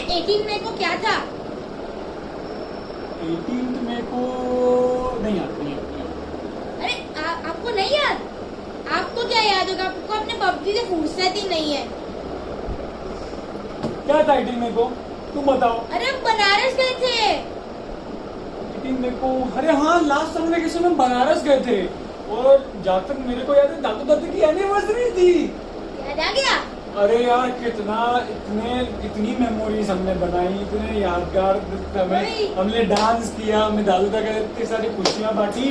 18 मई को क्या था? 18 मई को नहीं याद, नहीं याद। अरे आपको नहीं याद? आपको क्या याद होगा? आपको अपने पबजी से फुर्सत ही नहीं है। क्या था 18 मई को, तुम बताओ। अरे हम बनारस गए थे। 18 मई को, अरे हाँ लास्ट समर वेकेशन में बनारस गए थे। और जहाँ तक मेरे को याद है दादू दादी की एनिवर्सरी थी। याद आ गया? अरे यार कितना इतनी मेमोरीज हमने बनाई, इतने यादगार हमने डांस किया, हमने दादू दादा के इतनी सारी खुशियाँ बांटी।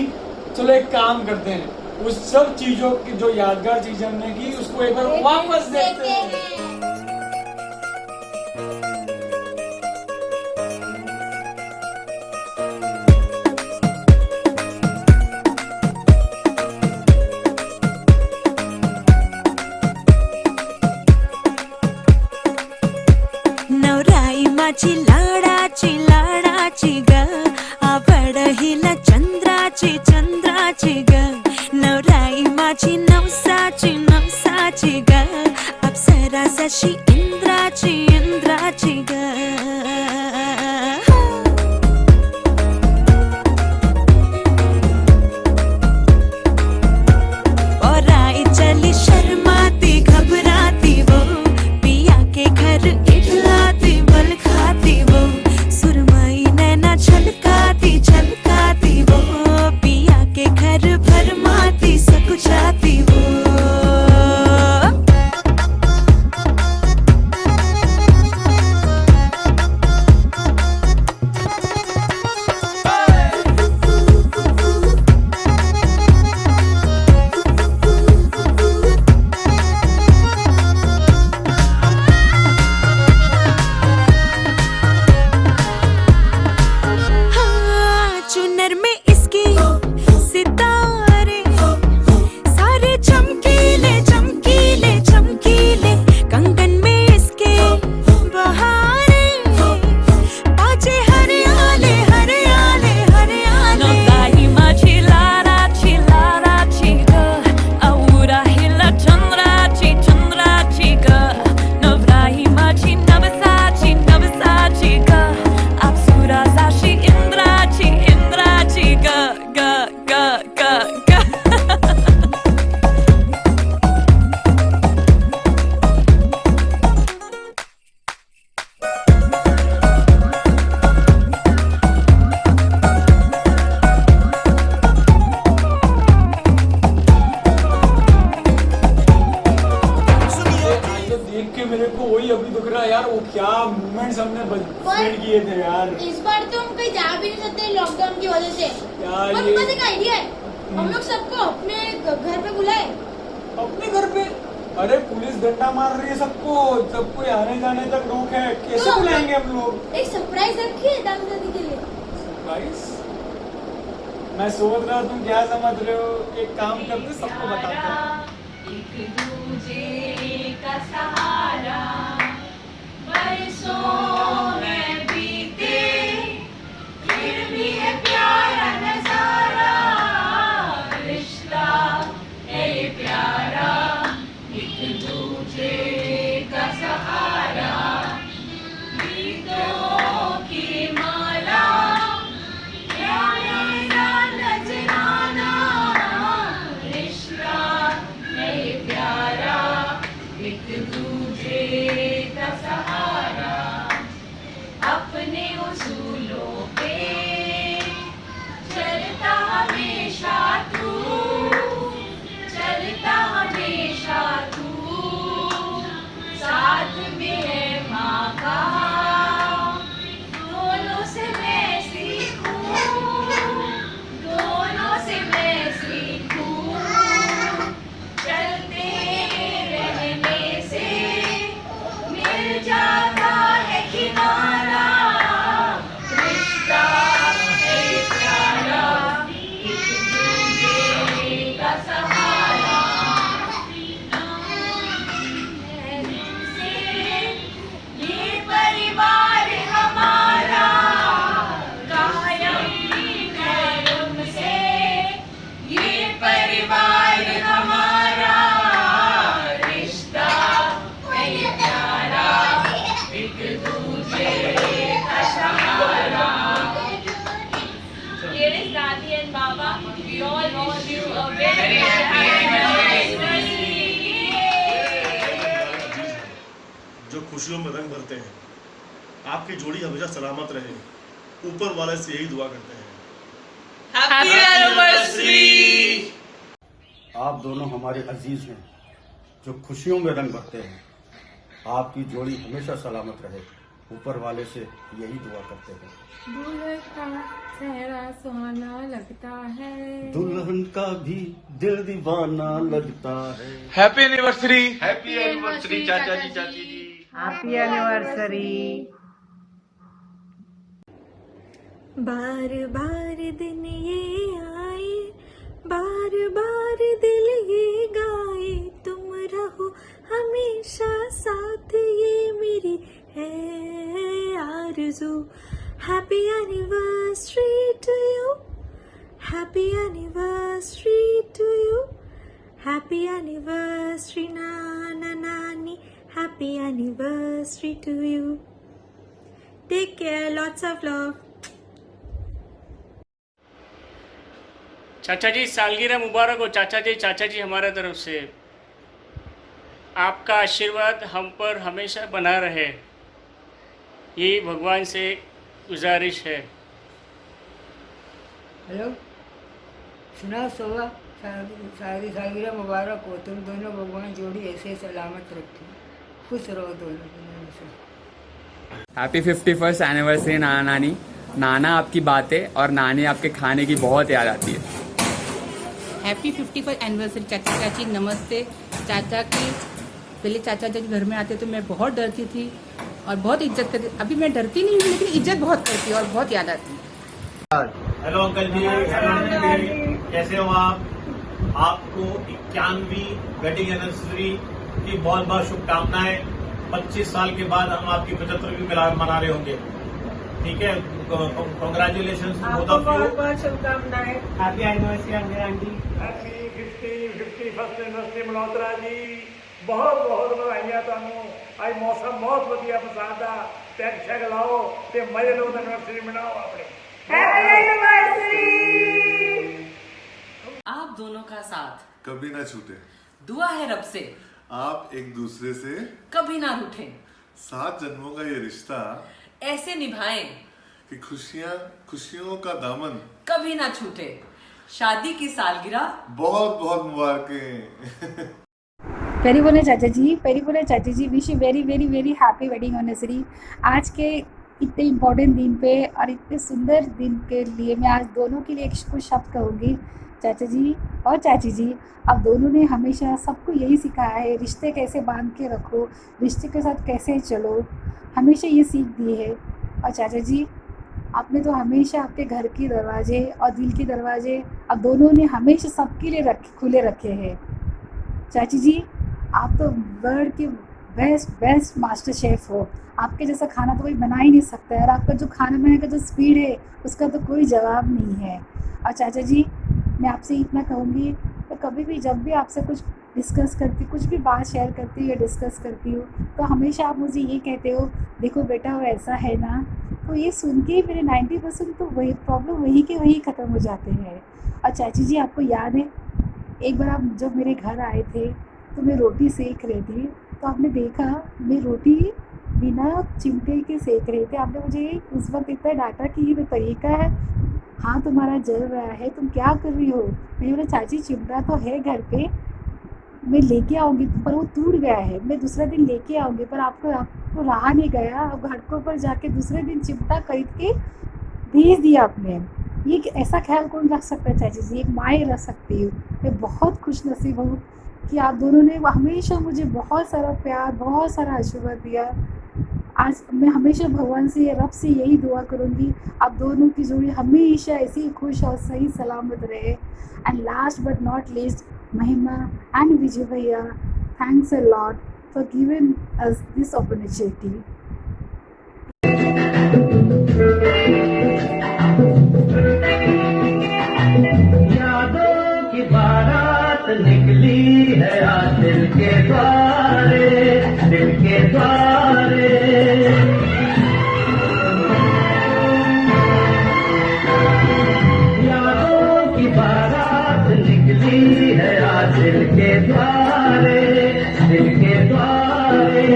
चलो एक काम करते हैं, उस सब चीजों की जो यादगार चीजें हमने की उसको एक बार वापस देखते हैं। नवराई माझी लाडाची ग, आवड हिला चंद्राची ग। नवराई माझी नवसाची ग, अप्सरा जशी इंद्राची ग। और आई चली शर्माती घबराती वो, पिया के घर इठलाती बल खाती वो, सुरमई नैना छलकाती वो, पिया के घर भरमाती सकुचाती वो। चुनर में इसकी सितारे सारे चमकीले, कंगन में इसके बहारे, बाजे हरियाले। नवराई माझी लाडाची ग, आवडा हिला चंद्राची ग। नवराई माझी नवसाची ग, अप्सरा जशी इंद्राची ग। देख के मेरे को वही अभी दिख रहा है यार, वो क्या मोमेंट्स हमने स्पेंड किए थे यार। इस बार तो हम कहीं जा भी नहीं सकते लॉकडाउन की वजह से। यार और ये बस एक आइडिया है, हम लोग सबको अपने घर पे बुलाए। अपने घर पे? अरे पुलिस डंडा मार रही है सबको आने जाने तक रोक है, कैसे तो बुलाएंगे हम लोग? एक सरप्राइज रखिए दादा दादी के लिए। सरप्राइज? मैं सोच रहा तुम क्या समझ रहे हो, एक काम करते सबको बताते हैं। एक दूजे का सहारा, बरसों में बीते, फिर भी है प्यारा नजारा, रिश्ता है ये प्यारा। एक दूजे का सहारा, गीतों की माला, प्यारा नजराना, रिश्ता है ये प्यारा, एक दूजे का सहारा। खुशियों में रंग भरते हैं। आपकी जोड़ी हमेशा सलामत रहे, ऊपर वाले से यही दुआ करते हैं। Happy anniversary. आप दोनों हमारे अजीज हैं जो खुशियों में रंग भरते हैं। आपकी जोड़ी हमेशा सलामत रहे, ऊपर वाले से यही दुआ करते हैं। दूल्हे का चेहरा सुहाना लगता है, दुल्हन का भी दिल दीवाना लगता है। Happy anniversary. हैप्पी एनिवर्सरी चाचा जी, चाची जी। Happy anniversary. बार बार दिन ये आए, बार बार दिल ये गाए, तुम रहो हमेशा साथ, ये मेरी है आरज़ू। Happy anniversary to you, happy anniversary to you, happy anniversary नाना नानी, happy anniversary to you. Take care, lots of love. चाचा जी सालगिरह मुबारक हो चाचा जी हमारे तरफ से। आपका आशीर्वाद हम पर हमेशा बना रहे, यही भगवान से गुजारिश है। हेलो, सुना सोवा, सारी सालगिरह मुबारक हो। तुम दोनों भगवान जोड़ी ऐसे सलामत रखे, खुश रहो दोनों दिन से। हैप्पी 51st एनिवर्सरी नाना नानी। नाना आपकी बातें और नानी आपके खाने की बहुत याद आती है। हैप्पी 51st एनिवर्सरी चाचा चाची। नमस्ते चाचा की। पहले चाचा जब घर में आते तो मैं बहुत डरती थी और बहुत इज्जत करती। अभी मैं डरती नहीं हूँ, लेकिन इज्जत बहुत करती है और बहुत याद आती है। हेलो अंकल जी, कैसे हो आप? आपको 91वीं वेडिंग एनिवर्सरी की बहुत बहुत शुभकामनाएं। 25 साल के बाद हम आपकी 75वीं मना रहे होंगे, ठीक है? कॉन्ग्रेचुलेशन, बहुत शुभकामनाएं। Happy anniversary uncle aunty. Happy 51st anniversary Malhotra ji. बहुत बहुत ਵਧਾਈਆਂ ਤੁਹਾਨੂੰ। ਅੱਜ ਮੌਸਮ ਬਹੁਤ ਵਧੀਆ ਪਸੰਦ ਆ। ਪੈਗ ਸ਼ੈਗ ਲਾਓ ਤੇ ਮਜ਼ੇ ਲਓ, ਐਨਵਰਸਰੀ ਮਨਾਓ ਆਪਣੀ। Happy anniversary. आप दोनों का साथ कभी ना छूटे, दुआ है रब से आप एक दूसरे से कभी ना रूठें, 7 जन्मों का ये रिश्ता ऐसे निभाएं कि खुशियों का दामन कभी ना छूटे। शादी की सालगिरह बहुत बहुत मुबारकें। पेरी बोले चाचा जी, wish you very very very happy wedding anniversary. आज के इतने इम्पोर्टेंट दिन पे और इतने सुंदर दिन के लिए मैं आज दोनों के लिए कुछ शब्द कहूँगी। चाचा जी और चाची जी, आप दोनों ने हमेशा सबको यही सिखाया है, रिश्ते कैसे बांध के रखो, रिश्ते के साथ कैसे चलो, हमेशा ये सीख दी है। और चाचा जी, आपने तो हमेशा आपके घर के दरवाजे और दिल के दरवाजे आप दोनों ने हमेशा सबके लिए खुले रखे हैं। चाची जी, आप तो वर्ल्ड के बेस्ट मास्टर शेफ़ हो। आपके जैसा खाना तो कोई बना ही नहीं सकता है, और आपका जो खाना बनाने का जो स्पीड है उसका तो कोई जवाब नहीं है। और चाचा जी, मैं आपसे इतना कहूँगी तो कभी भी जब भी आपसे कुछ डिस्कस करती, कुछ भी बात शेयर करती हूँ या डिस्कस करती हूँ, तो हमेशा आप मुझे ये कहते हो, देखो बेटा वो ऐसा है ना। तो ये सुन के मेरे 90% तो वही प्रॉब्लम वही के वही ख़त्म हो जाते हैं। और चाची जी, आपको याद है एक बार आप जब मेरे घर आए थे तो मैं रोटी सेक रही थी, तो आपने देखा मैं रोटी बिना चिमटे के सेक रहे थे। आपने मुझे उस वक्त इतना डांटा कि ये तरीका है, हाँ तुम्हारा जल रहा है, तुम क्या कर रही हो। मैंने बोला चाची चिमटा तो है घर पे, मैं लेके आऊँगी, पर वो टूट गया है, मैं दूसरा दिन लेके आऊँगी। पर आपको रहा नहीं गया, अब घर के ऊपर जाके दूसरे दिन चिमटा खरीद के भेज दिया आपने। ये ऐसा ख्याल कौन रख सकता है चाची जी, एक माँ ही रख सकती हूँ। मैं बहुत खुश नसीब हूँ कि आप दोनों ने हमेशा मुझे बहुत सारा प्यार, बहुत सारा आशीर्वाद दिया। आज मैं हमेशा भगवान से, रब से यही दुआ करूँगी, आप दोनों की जोड़ी हमेशा ऐसी ही खुश और सही सलामत रहे। And last but not least, महिमा एंड विजय भैया, thanks a lot for giving us this opportunity. यादों की बारात निकली है आज दिल के द्वारे, दिल के द्वारे। यादों की बारात निकली है आज दिल के द्वारे, दिल के द्वारे।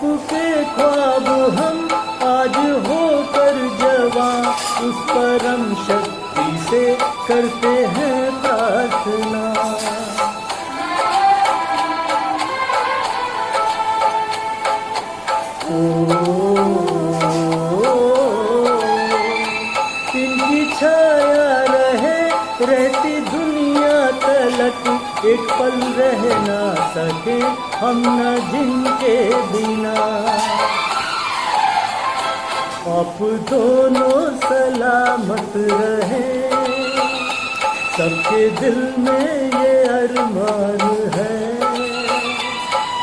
के ख्वाब हम आज होकर जवां, उस परम शक्ति से करते हैं प्रार्थना। इनकी छाया रहे रहती दुनिया तलक, एक पल रह ना सके हम न जिनके बिना। आप दोनों सलामत रहे, सबके दिल में ये अरमान है,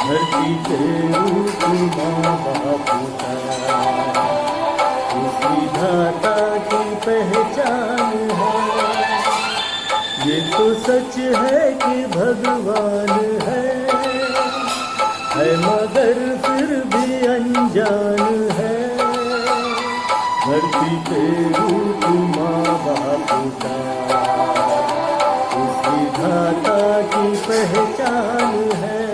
धरती पे रूप माँ बाप का उसी धाता की पहचान है। ये तो सच है कि भगवान है मगर फिर भी अनजान है, धरती पे रूप माँ बाप का उसी धाता की पहचान है।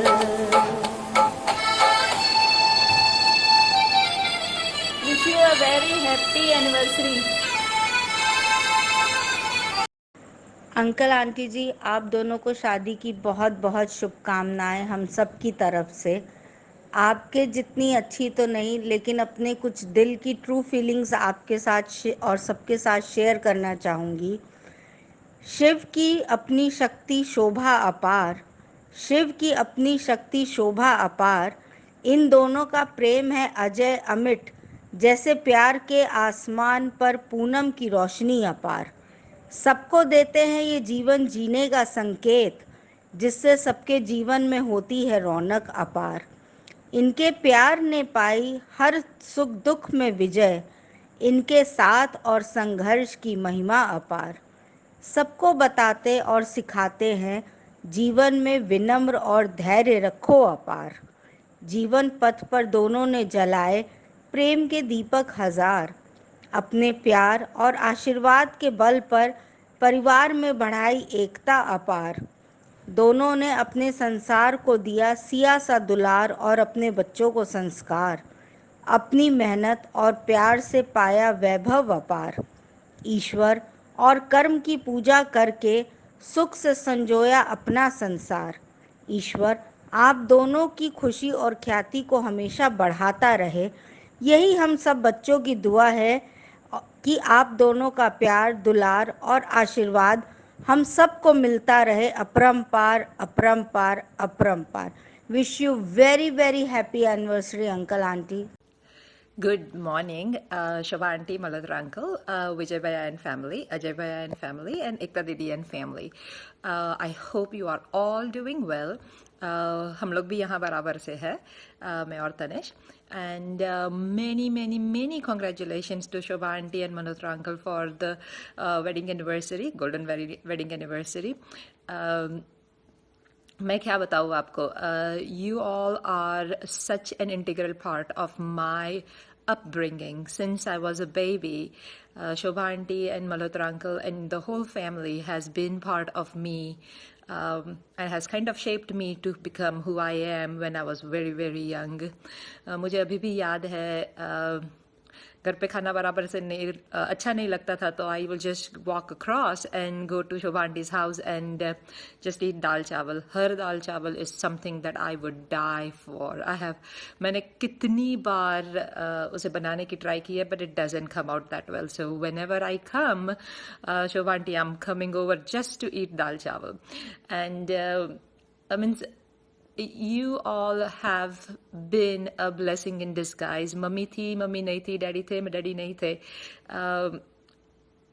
Wish you a very happy anniversary. Uncle aunty जी, आप दोनों को शादी की बहुत बहुत शुभकामनाएं हम सब की तरफ से। आपके जितनी अच्छी तो नहीं, लेकिन अपने कुछ दिल की ट्रू फीलिंग्स आपके साथ और सबके साथ शेयर करना चाहूँगी। शिव की अपनी शक्ति शोभा अपार, शिव की अपनी शक्ति शोभा अपार, इन दोनों का प्रेम है अजय अमिट, जैसे प्यार के आसमान पर पूनम की रोशनी अपार। सबको देते हैं ये जीवन जीने का संकेत, जिससे सबके जीवन में होती है रौनक अपार। इनके प्यार ने पाई हर सुख दुख में विजय, इनके साथ और संघर्ष की महिमा अपार। सबको बताते और सिखाते हैं जीवन में विनम्र और धैर्य रखो अपार। जीवन पथ पर दोनों ने जलाए प्रेम के दीपक हजार, अपने प्यार और आशीर्वाद के बल पर परिवार में बढ़ाई एकता अपार। दोनों ने अपने संसार को दिया सिया सा दुलार और अपने बच्चों को संस्कार, अपनी मेहनत और प्यार से पाया वैभव अपार। ईश्वर और कर्म की पूजा करके सुख से संजोया अपना संसार। ईश्वर आप दोनों की खुशी और ख्याति को हमेशा बढ़ाता रहे, यही हम सब बच्चों की दुआ है कि आप दोनों का प्यार, दुलार और आशीर्वाद हम सबको मिलता रहे अपरंपार अपरंपार अपरंपार। Wish you very very happy anniversary uncle aunty. Good morning, Shobha Aunty, Malhotra Uncle, Vijay Bhaiya and family, Ajay Bhaiya and family, and Ekta Didi and family. I hope you are all doing well. हम लोग भी यहाँ बराबर से है, मैं और Tanish. And many congratulations to Shobha Aunty and Malhotra Uncle for the wedding anniversary, golden wedding anniversary. मैं क्या बताऊँ आपको, you all are such an integral part of my upbringing since I was a baby. Shobha Aunty and Malhotra Uncle and the whole family has been part of me and has kind of shaped me to become who I am when I was very young. मुझे अभी भी याद है घर पे खाना बराबर से नहीं अच्छा नहीं लगता था, तो I will just walk across and go to Shobha aunty's house and just eat dal chawal. Her dal chawal is something that I would die for. मैंने कितनी बार उसे बनाने की ट्राई की है, but it doesn't come out that well. So whenever I come, Shobha aunty, I am coming over just to eat dal chawal. And I means you all have been a blessing in disguise. Mummy थी, mummy नहीं थी, daddy थे, daddy नहीं थे.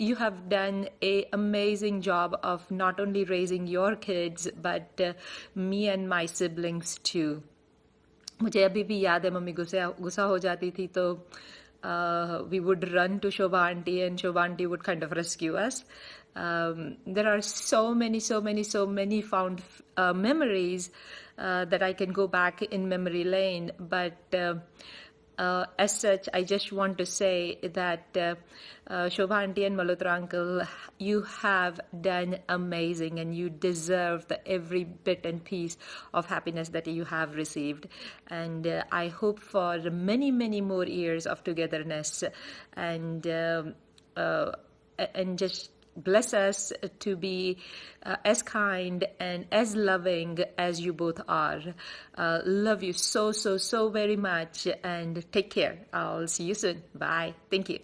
You have done a amazing job of not only raising your kids but me and my siblings too. मुझे अभी भी याद है मम्मी गुस्सा हो जाती थी तो we would run to Shobha Aunty and Shobha Aunty would kind of rescue us. There are so many found memories that I can go back in memory lane, but as such, I just want to say that Shobha Aunty and Malhotra Uncle, you have done amazing, and you deserve the every bit and piece of happiness that you have received. And I hope for many, many more years of togetherness, and just bless us to be as kind and as loving as you both are. Love you so, so, so very much, and take care. I'll see you soon. Bye. Thank you.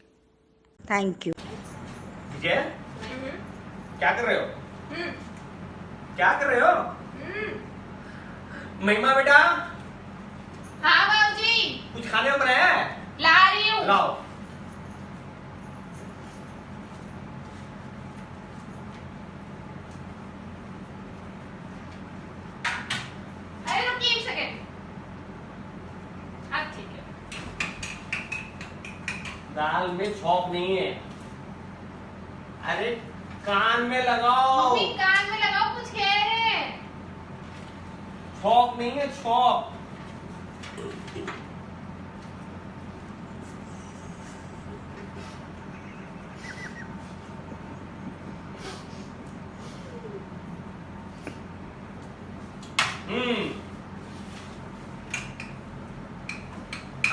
Thank you. ठीक है? क्या कर रहे हो? क्या कर रहे हो? महिमा बेटा, हाँ बाबूजी, कुछ खाने को बनाया है? ला रही हूँ। लाओ। अरे रुकिए एक सेकंड। अब ठीक है। दाल में छौंक नहीं है। अरे कान में लगाओ। मम्मी कान में लगाओ, कुछ कह रहे हैं। छौंक नहीं है, छौंक।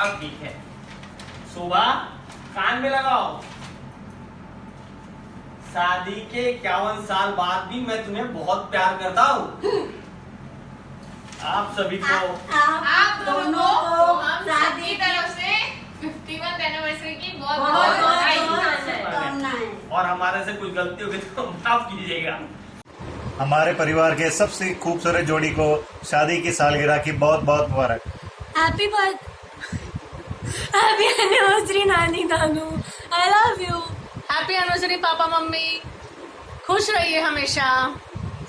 अब ठीक है। सुबह कान में लगाओ। शादी के 51 साल बाद भी मैं तुम्हें बहुत प्यार करता हूँ। आप सभी को, आप दोनों को हम सबकी तरफ से 51st एनिवर्सरी की बहुत बहुत बधाई। और हमारे से कुछ गलती होगी तो माफ कीजिएगा। हमारे परिवार के सबसे खूबसूरत जोड़ी को शादी की सालगिरह की बहुत बहुत मुबारक। हैप्पी एनिवर्सरी नानी नानू, I love you. Happy anniversary papa mummy, खुश रहिए हमेशा।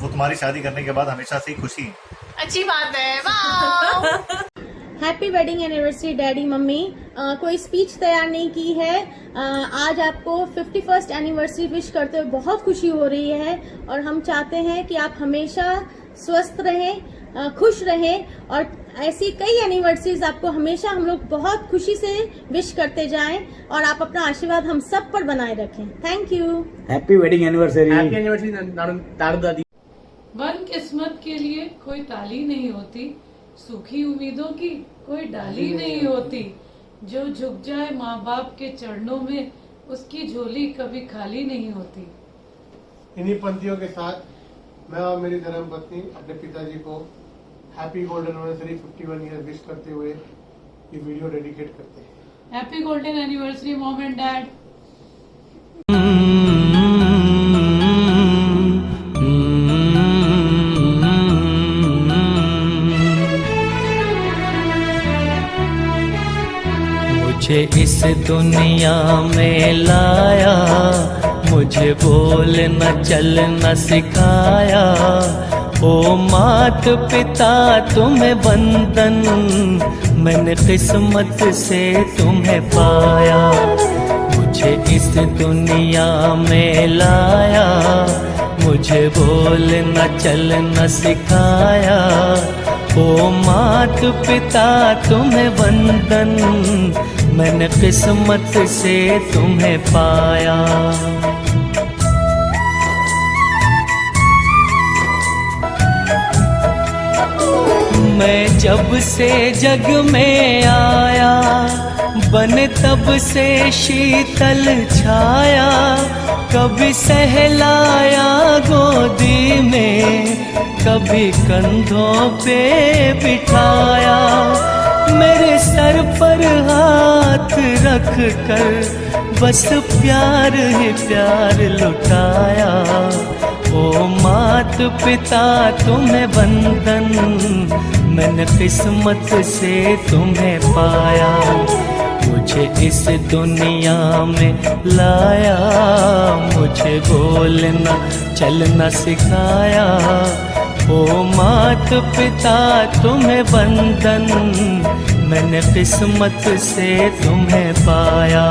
वो तुम्हारी शादी करने के बाद हमेशा से ही खुशी है। अच्छी बात है। वाह। Happy wedding anniversary daddy mummy. कोई स्पीच तैयार नहीं की है। आज आपको 51st एनिवर्सरी विश करते हुए बहुत खुशी हो रही है, और हम चाहते हैं कि आप हमेशा स्वस्थ रहें, खुश रहें, और ऐसी कई एनिवर्सरीज आपको हमेशा हम लोग बहुत खुशी से विश करते जाएं, और आप अपना आशीर्वाद हम सब पर बनाए रखें। Thank you. Happy wedding anniversary. Happy anniversary दारू दादी। बदकिस्मत के लिए कोई ताली नहीं होती, सूखी उम्मीदों की कोई डाली नहीं होती। जो झुक जाए माँ बाप के चरणों में, उसकी झोली कभी खाली नहीं होती। इन्हीं पंक्तियों के साथ मैं और मेरी धर्मपत्नी अपने पिताजी को happy golden anniversary 51 year wish करते हुए ये वीडियो डेडिकेट करते हैं। Happy golden anniversary mom and dad. मुझे इस दुनिया में लाया, मुझे बोलना चलना सिखाया। ओ मात पिता तुम्हें बंधन, मैंने किस्मत से तुम्हें पाया। मुझे इस दुनिया में लाया, मुझे बोलना चलना सिखाया। ओ मात पिता तुम्हें बंधन, मैंने किस्मत से तुम्हें पाया। मैं जब से जग में आया, बने तब से शीतल छाया। कभी सहलाया गोदी में, कभी कंधों पे बिठाया। मेरे सर पर हाथ रख कर बस प्यार ही प्यार लुटाया। ओ मात पिता तुम्हें बंधन, मैंने किस्मत से तुम्हें पाया। मुझे इस दुनिया में लाया, मुझे बोलना चलना सिखाया। ओ मात पिता तुम्हें बंधन, मैंने किस्मत से तुम्हें पाया।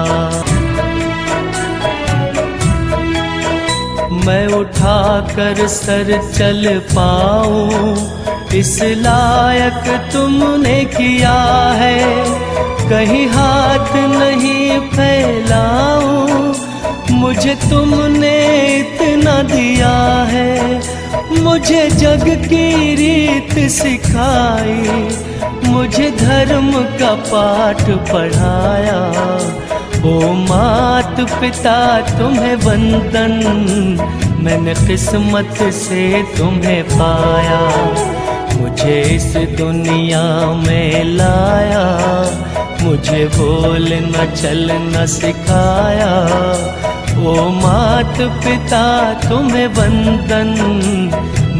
मैं उठाकर सर चल पाऊं, किस लायक तुमने किया है, कहीं हाथ नहीं फैलाऊं, मुझे तुमने इतना दिया है। मुझे जग की रीत सिखाई, मुझे धर्म का पाठ पढ़ाया। ओ मात पिता तुम्हें वंदन, मैंने किस्मत से तुम्हें पाया। मुझे इस दुनिया में लाया, मुझे बोलना चलना सिखाया। ओ मात पिता तुम्हें वंदन,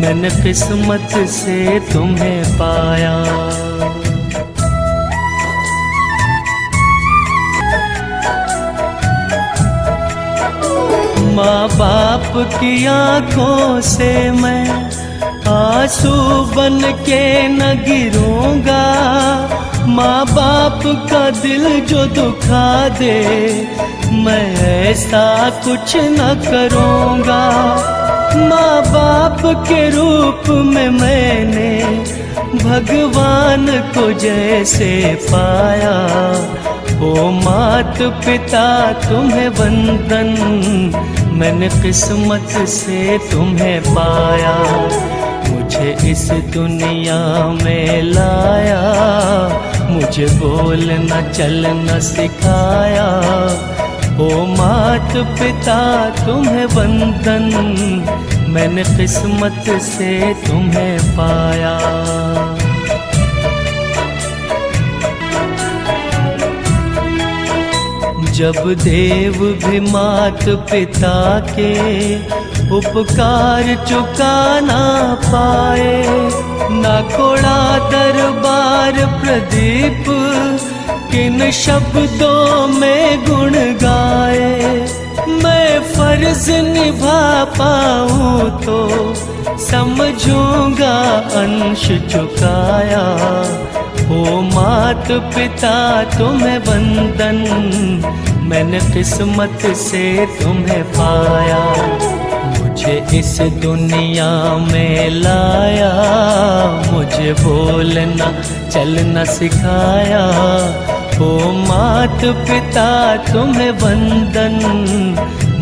मैंने किस्मत से तुम्हें पाया। माँ बाप की आंखों से मैं आंसू बन के न गिरूंगा। माँ बाप का दिल जो दुखा दे, मैं ऐसा कुछ न करूंगा। माँ बाप के रूप में मैंने भगवान को जैसे पाया। ओ मात पिता तुम्हें वंदन, मैंने किस्मत से तुम्हें पाया। मुझे इस दुनिया में लाया, मुझे बोलना चलना सिखाया। ओ मात पिता तुम्हें वंदन, मैंने किस्मत से तुम्हें पाया। जब देव भी मात पिता के उपकार चुका ना पाए, ना कोड़ा दरबार प्रदीप किन शब्दों में गुण गाए। मैं फर्ज निभा पाऊँ तो समझूंगा अंश चुकाया। ओ मात पिता तुम्हें वंदन, मैंने किस्मत से तुम्हें पाया। मुझे इस दुनिया में लाया, मुझे बोलना चलना सिखाया। ओ मात पिता तुम्हें वंदन,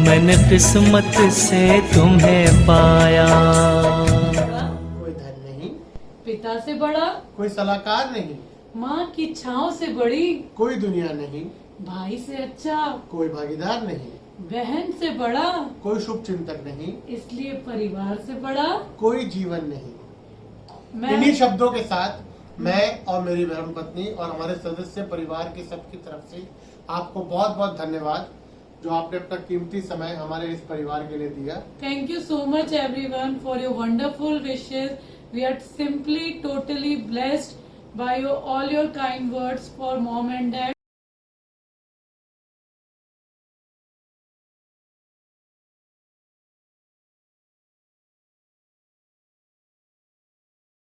मैंने किस्मत से तुम्हें पाया। कोई धन नहीं, पिता से बड़ा कोई सलाहकार नहीं, माँ की छाँव से बड़ी कोई दुनिया नहीं, भाई से अच्छा कोई भागीदार नहीं, बहन से बड़ा कोई शुभ चिंतक नहीं, इसलिए परिवार से बड़ा कोई जीवन नहीं। मैं इन्हीं शब्दों के साथ मैं और मेरी धर्मपत्नी और हमारे सदस्य परिवार की सबकी तरफ से आपको बहुत बहुत धन्यवाद, जो आपने अपना कीमती समय हमारे इस परिवार के लिए दिया। Thank you so much everyone for your wonderful wishes. We are simply totally blessed by all your kind words for mom and dad.